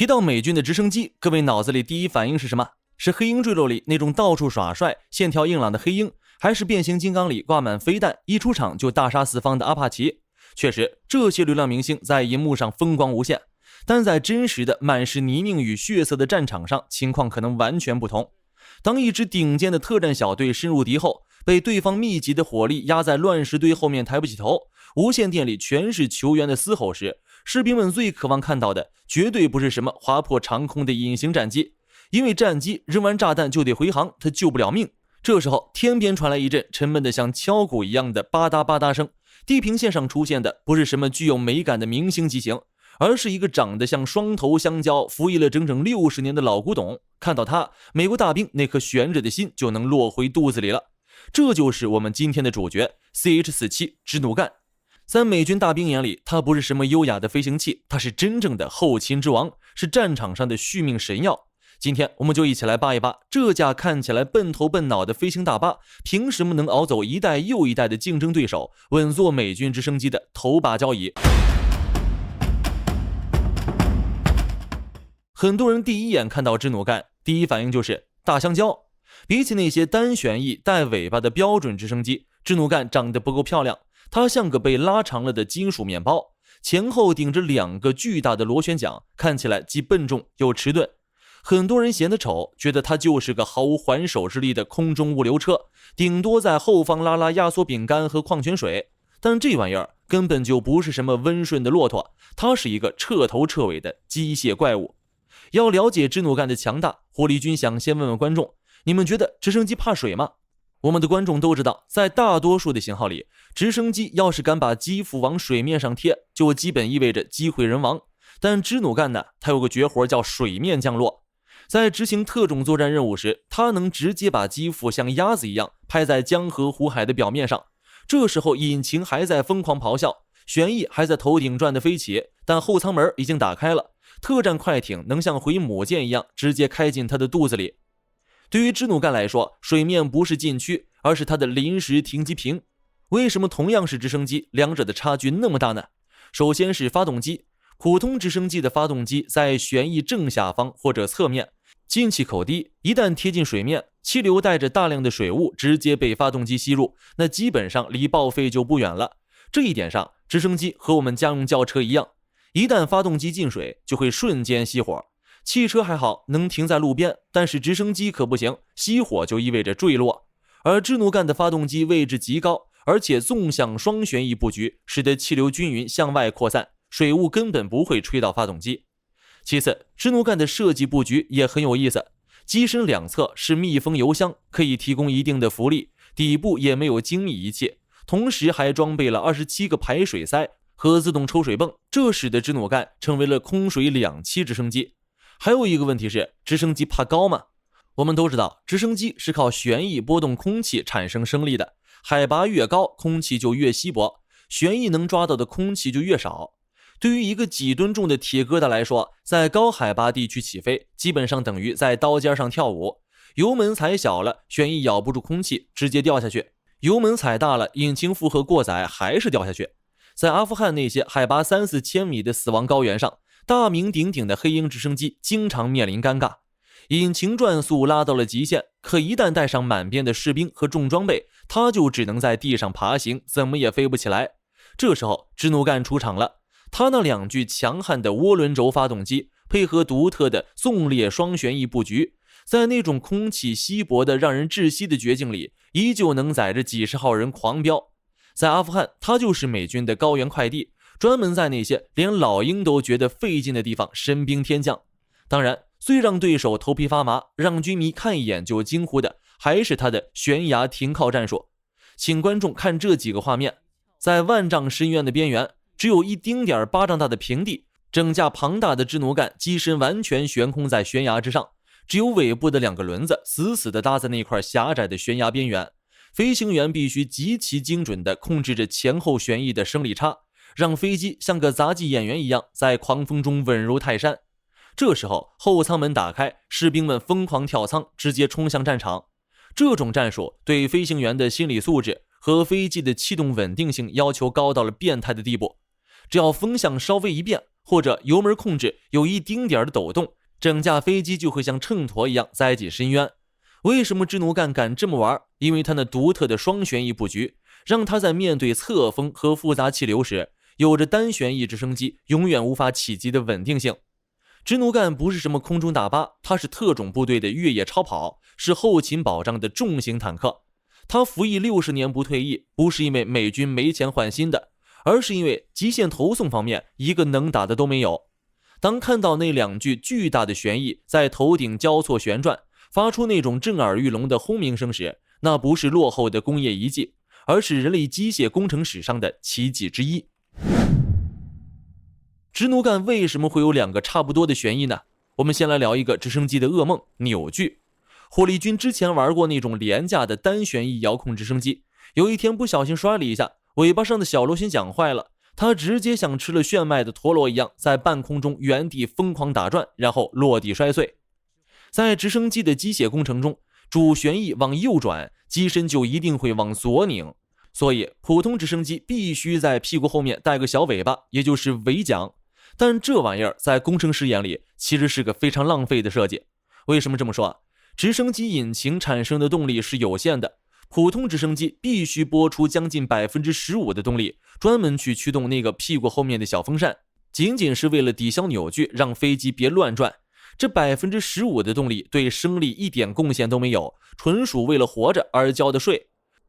提到美軍的直升機，各位腦子裡第一反應是什麼？是黑鷹墜落裡那種到處耍帥、線條硬朗的黑鷹，還是變形金剛裡掛滿飛彈、一出場就大殺四方的阿帕奇？確實，這些流量明星在熒幕上風光無限，但在真實的滿是泥濘與血色的戰場上，情況可能完全不同。當一支頂尖的特戰小隊深入敵後，被對方密集的火力壓在亂石堆後面抬不起頭，无線電裡全是球員的嘶吼時，士兵们最渴望看到的絕對不是什麼劃破長空的隱形戰機，因為戰機扔完炸彈就得回航，它救不了命。這時候天邊傳來一陣沉悶的像敲鼓一樣的吧嗒吧嗒聲，地平線上出現的不是什麼具有美感的明星機型，而是一個長得像雙頭香蕉服役了整整60年的老古董。看到他，美國大兵那顆懸着的心就能落回肚子裡了。這就是我們今天的主角 CH-47 支努幹。在美軍大兵眼裡，他不是什麼優雅的飛行器，他是真正的後勤之王，是戰場上的續命神藥。今天我們就一起來扒一扒這架看起來笨頭笨腦的飛行大巴，憑什麼能熬走一代又一代的競爭對手，穩坐美軍直升機的頭把交椅。很多人第一眼看到支努幹，第一反應就是大香蕉。比起那些单旋翼带尾巴的標準直升機，支努幹長得不夠漂亮，它像個被拉長了的金屬麵包，前後頂着2個巨大的螺旋槳，看起来既笨重又遲鈍。很多人嫌它醜，覺得它就是個毫無還手之力的空中物流車，頂多在後方拉拉壓縮餅乾和礦泉水。但這玩意兒根本就不是什麼溫順的駱駝，它是一個徹頭徹尾的機械怪物。要了解支努幹的強大，火力軍想先問問觀眾，你們覺得直升機怕水嗎？我們的觀眾都知道，在大多數的型號裡，直升機要是敢把機腹往水面上貼，就基本意味着機會人亡。但支努幹呢，它有個絕活叫水面降落。在執行特種作戰任務時，它能直接把機腹像鴨子一樣拍在江河湖海的表面上。這時候引擎還在瘋狂咆哮，旋翼還在頭頂轉的飛起，但後艙門已經打開了，特戰快艇能像回母艦一樣直接開進它的肚子裡。對於支努幹來說，水面不是禁區，而是它的臨時停機坪。為什麼同樣是直升機，兩者的差距那麼大呢？首先是發動機，普通直升机的發動机在旋翼正下方或者側面，进氣口低，一旦貼近水面，氣流帶着大量的水霧直接被發動機吸入，那基本上離報廢就不遠了。這一點上，直升機和我們家用轎車一樣，一旦發動機進水，就會瞬間熄火。汽車還好，能停在路邊，但是直升機可不行，熄火就意味着墜落。而支努幹的發動機位置極高，而且縱向雙旋翼布局，使得氣流均勻向外擴散，水霧根本不會吹到發動機。其次，支努幹的設計布局也很有意思，機身兩側是密封油箱，可以提供一定的浮力，底部也沒有精密儀器，同時還裝備了27個排水塞和自動抽水泵，這使得支努幹成為了空水2棲直升機。還有一個問題是，直升機怕高嗎？我們都知道，直升機是靠旋翼波動空氣產生升力的，海拔越高，空氣就越稀薄，旋翼能抓到的空氣就越少。對於一個幾噸重的鐵疙瘩來說，在高海拔地區起飛，基本上等於在刀尖上跳舞。油門踩小了，旋翼咬不住空氣，直接掉下去；油門踩大了，引擎負荷過載，還是掉下去。在阿富汗那些海拔3-4千米的死亡高原上，大名鼎鼎的黑鷹直升機經常面臨尷尬，引擎轉速拉到了極限，可一旦帶上滿編的士兵和重裝備，它就只能在地上爬行，怎麼也飛不起來。這時候支努幹出場了，他那2具強悍的渦輪軸發動機，配合獨特的縱列雙旋翼布局，在那種空氣稀薄的讓人窒息的絕境裡，依舊能載着幾十號人狂飆。在阿富汗，它就是美軍的高原快遞，專門在那些連老鷹都覺得費勁的地方神兵天降。當然，最讓對手頭皮發麻，讓軍迷看一眼就驚呼的，還是他的懸崖停靠戰術。請觀眾看這幾個畫面，在萬丈深淵的邊緣，只有一丁點巴掌大的平地，整架龐大的支努幹機身完全懸空在懸崖之上，只有尾部的2個輪子死死地搭在那塊狹窄的懸崖邊緣。飛行員必須極其精準地控制着前後旋翼的升力差，讓飛機像個雜技演員一樣在狂風中穩如泰山。這時候後艙門打開，士兵們瘋狂跳艙，直接衝向戰場。這種戰術對飛行員的心理素質和飛機的氣動穩定性要求高到了變態的地步。只要風向稍微一變，或者油門控制有一丁點的抖動，整架飛機就會像秤砣一樣栽進深淵。為什麼支努干敢這麼玩？因為他那獨特的雙旋翼布局，讓他在面對側風和複雜氣流時，有着單旋翼直升機永遠無法企及的穩定性。支努干不是什麼空中大巴，他是特種部队的越野超跑，是后勤保障的重型坦克。他服役60年不退役，不是因為美軍沒錢換新的，而是因為极限投送方面一個能打的都没有。當看到那2具巨大的旋翼在頭頂交錯旋轉，發出那種震耳欲聾的轟鳴聲時，那不是落後的工業遺跡，而是人類機械工程史上的奇蹟之一。支努干為什麼會有2個差不多的旋翼呢？我們先來聊一個直升機的噩夢——扭矩。火力軍之前玩過那種廉價的單旋翼遙控直升機，有一天不小心摔了一下，尾巴上的小螺旋桨壞了，它直接像吃了炫迈的陀螺一樣，在半空中原地瘋狂打轉，然後落地摔碎。在直升機的機械工程中，主旋翼往右轉，机身就一定会往左擰，所以普通直升機必須在屁股后面帶個小尾巴，也就是尾桨。但這玩意兒在工程師眼裡其實是個非常浪費的設計。為什麼這麼說？直升機引擎產生的動力是有限的，普通直升機必須撥出將近 15% 的動力，專門去驅動那個屁股後面的小風扇，僅僅是為了抵消扭矩，讓飛機別亂轉。這 15% 的動力對升力一點貢獻都沒有，純屬為了活着而交的稅。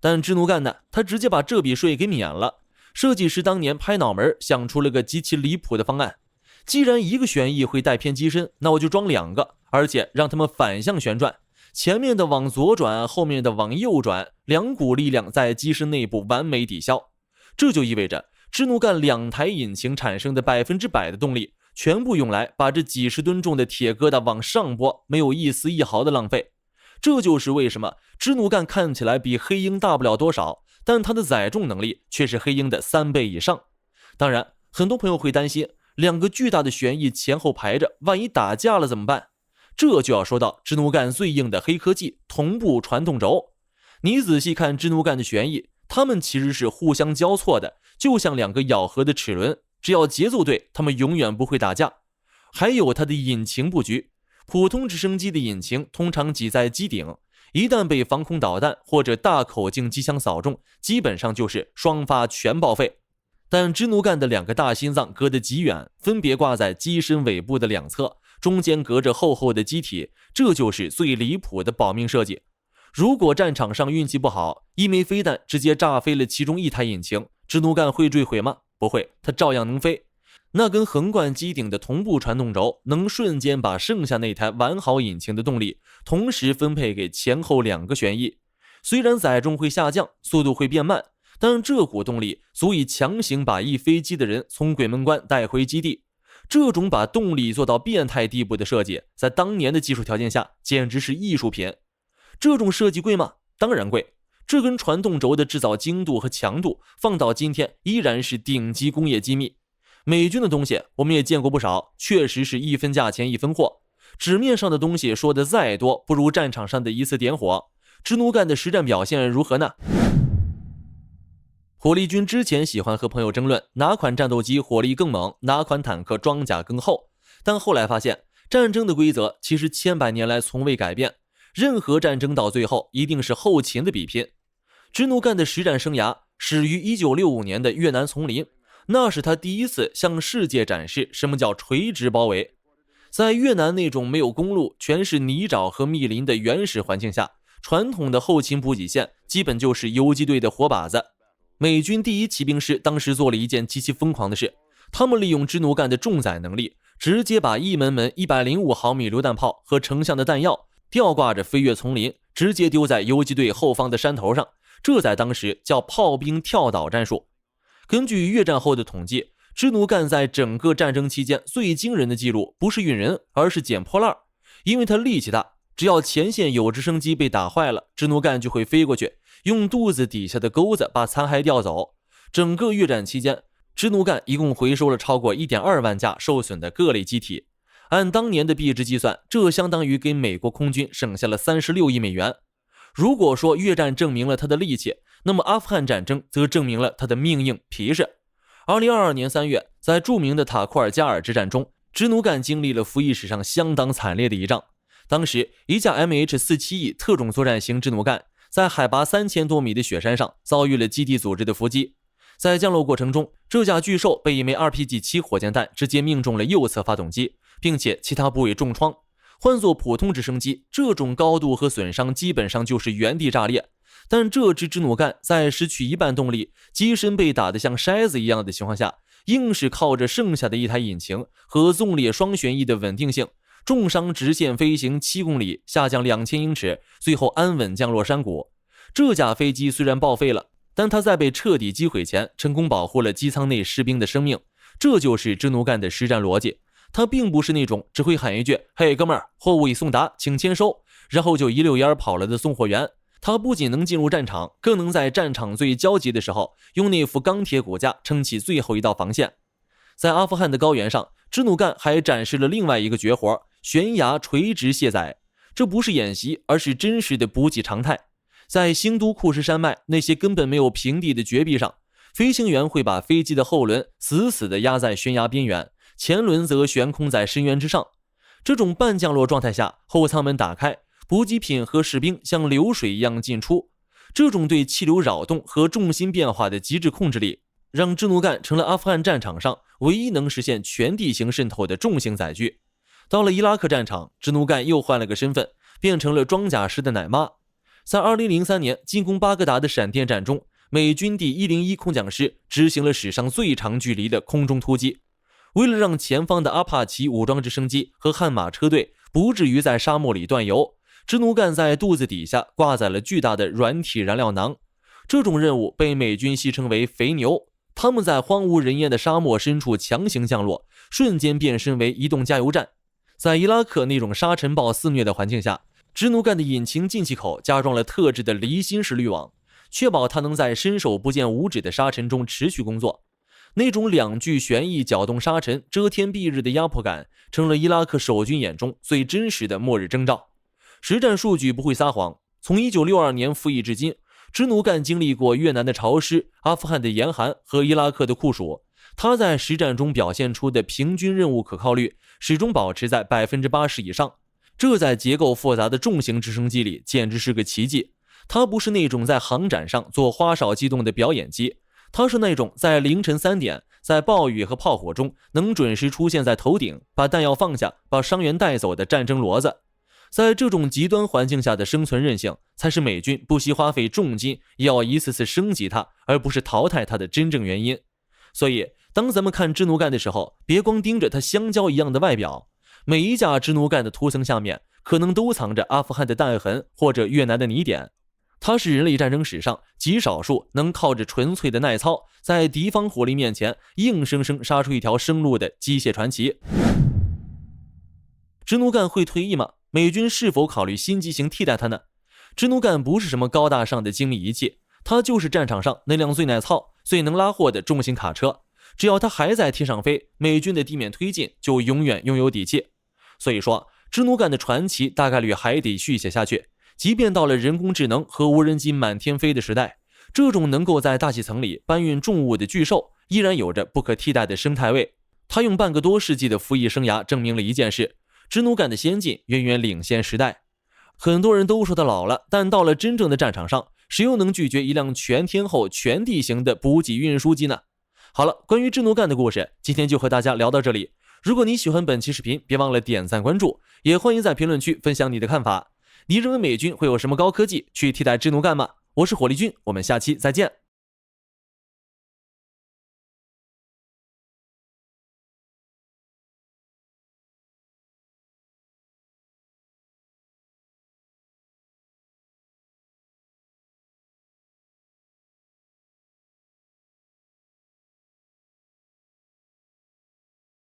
但支努干呢，他直接把這筆稅給免了。設計師當年拍腦門想出了個極其離譜的方案，既然一個旋翼會帶偏機身，那我就装2個，而且讓它們反向旋轉，前面的往左轉，後面的往右轉，2股力量在机身內部完美抵消。這就意味着支努干2台引擎產生的100%的动力全部用来把這幾十噸重的鐵疙瘩往上撥，沒有一絲一毫的浪費。這就是為什麼支努干看起來比黑鷹大不了多少，但它的載重能力卻是黑鷹的3倍以上。當然，很多朋友會擔心2個巨大的旋翼前後排着，萬一打架了怎麼辦？這就要說到支努干最硬的黑科技——同步傳動軸。你仔細看支努干的旋翼，它們其實是互相交錯的，就像2個咬合的齒輪，只要節奏對，它們永遠不會打架。還有它的引擎布局，普通直升機的引擎通常擠在機頂，一旦被防空導彈或者大口徑機槍掃中，基本上就是雙發全報廢。但支努干的2個大心臟隔得極遠，分別掛在機身尾部的2側，中間隔着厚厚的機體，這就是最離譜的保命設計。如果戰場上運氣不好，一枚飛彈直接炸飛了其中1台引擎，支努干會墜毀嗎？不會，它照樣能飛。那根橫貫機頂的同步傳動軸能瞬間把剩下那台完好引擎的動力同時分配給前後2個旋翼。雖然載重會下降，速度會變慢，但這股動力足以強行把一飛機的人從鬼門關帶回基地。這種把動力做到變態地步的設計，在當年的技術條件下簡直是藝術品。這種設計貴嗎？當然貴。這根傳動軸的制造精度和強度放到今天依然是頂級工業機密。美軍的東西我們也見過不少，確實是一分價錢一分貨。紙面上的東西說的再多，不如戰場上的一次點火。支努干的實戰表現如何呢？火力軍之前喜歡和朋友爭論哪款戰鬥機火力更猛，哪款坦克裝甲更厚，但後来發現戰爭的規則其實千百年來從未改变，任何戰爭到最後一定是后勤的比拼。支努干的實戰生涯始於1965年的越南叢林，那是他第一次向世界展示什麼叫垂直包圍。在越南那種没有公路，全是泥沼和密林的原始環境下，傳統的後勤補給線基本就是游擊隊的活靶子。美軍第一骑兵師當時做了一件極其瘋狂的事，他們利用支努干的重載能力，直接把一门门105毫米榴彈炮和成箱的彈藥吊掛着飛越叢林，直接丟在游擊隊後方的山頭上。這在當時叫炮兵跳島戰術。根據越戰后的統計，支努干在整個戰爭期間最驚人的記錄不是運人，而是撿破爛。因為他力氣大，只要前線有直升機被打壞了，支努干就會飛過去，用肚子底下的鈎子把殘骸吊走。整個越戰期間，支努干一共回收了超過 1.2 萬架受損的各類機體。按當年的幣值計算，這相當於給美國空軍省下了36億美元。如果說越戰證明了他的力氣，那麼阿富汗戰爭則證明了他的命硬皮實。2022年3月，在著名的塔库尔加尔之戰中，支努幹經歷了服役史上相當慘烈的一仗。當時，一架 MH-47E 特種作戰型支努幹在海拔3000多米的雪山上遭遇了基地組織的伏擊。在降落過程中，這架巨獸被一枚 RPG-7 火箭彈直接命中了右側發動機，並且其他部位重創。換作普通直升機，這種高度和損傷基本上就是原地炸裂。但這支支努幹在失去一半動力、機身被打得像筛子一樣的情況下，硬是靠着剩下的一台引擎和纵列雙旋翼的穩定性，重傷直線飛行7公里，下降2000英尺，最後安穩降落山谷。這架飛機雖然報廢了，但它在被徹底擊毀前，成功保護了機艙內士兵的生命。這就是支努幹的實戰邏輯。他並不是那種只會喊一句“嘿，哥們兒，貨物已送達，請簽收”，然後就一溜煙跑了的送貨員。他不僅能進入戰場，更能在戰場最焦急的時候，用那副鋼鐵骨架撐起最後一道防線。在阿富汗的高原上，支努幹還展示了另外一個絕活——懸崖垂直卸載。這不是演習，而是真實的補給常態。在興都庫什山脈那些根本沒有平地的絕壁上，飛行員會把飛機的後輪死死地壓在懸崖邊緣，前輪則懸空在深淵之上。這種半降落狀態下，後艙門打開，補給品和士兵像流水一樣進出。這種對氣流擾動和重心變化的極致控制力，讓支努幹成了阿富汗戰場上唯一能實現全地形滲透的重型載具。到了伊拉克戰場，支努幹又換了個身份，變成了裝甲師的奶媽。在2003年進攻巴格達的閃電戰中，美軍第101空降師執行了史上最長距離的空中突擊。為了讓前方的阿帕奇武裝直升機和悍馬車隊不至於在沙漠裡斷油，支努幹在肚子底下掛載了巨大的軟體燃料囊。這種任務被美軍戲稱為肥牛。他們在荒無人烟的沙漠深處強行降落，瞬間變身為移动加油站。在伊拉克那種沙尘暴肆虐的環境下，支努幹的引擎进气口加裝了特制的離心式濾網，確保它能在伸手不見五指的沙塵中持續工作。那種兩具旋翼攪動沙塵、遮天蔽日的壓迫感，成了伊拉克守軍眼中最真實的末日徵兆。實戰數據不會撒謊，從1962年服役至今，支努幹經歷過越南的潮濕、阿富汗的嚴寒和伊拉克的酷暑。他在實戰中表現出的平均任務可靠率始終保持在80%以上，這在結構複雜的重型直升機裡簡直是個奇蹟。它不是那種在航展上做花哨機動的表演機，它是那種在凌晨3點，在暴雨和炮火中能準時出現在頭頂，把彈藥放下，把傷員帶走的戰爭騾子。在這種極端環境下的生存韌性，才是美軍不惜花費重金也要一次次升級它，而不是淘汰它的真正原因。所以，當咱們看支努幹的時候，別光盯着它香蕉一樣的外表，每一架支努幹的塗層下面，可能都藏着阿富汗的彈痕或者越南的泥點。它是人類戰爭史上極少數能靠着純粹的耐操，在敵方火力面前硬生生殺出一條生路的機械傳奇。支努幹會退役嗎？美軍是否考慮新機型替代它呢？支努幹不是什麼高大上的精密儀器，它就是戰場上那輛最耐操、最能拉貨的重型卡車。只要它還在天上飛，美軍的地面推進就永遠擁有底氣。所以說，支努幹的傳奇大概率還得續寫下去。即便到了人工智能和無人機滿天飛的時代，這種能夠在大氣層裡搬運重物的巨獸依然有着不可替代的生態位。它用半個多世紀的服役生涯證明了一件事：支努幹的先進遠遠領先時代。很多人都說他老了，但到了真正的戰場上，誰又能拒絕一輛全天候全地形的補給運輸機呢？好了，關於支努幹的故事，今天就和大家聊到這裡。如果你喜歡本期視頻，別忘了點讚關注，也歡迎在評論區分享你的看法。你認為美軍會有什麼高科技去替代支努幹嗎？我是火力軍，我們下期再見。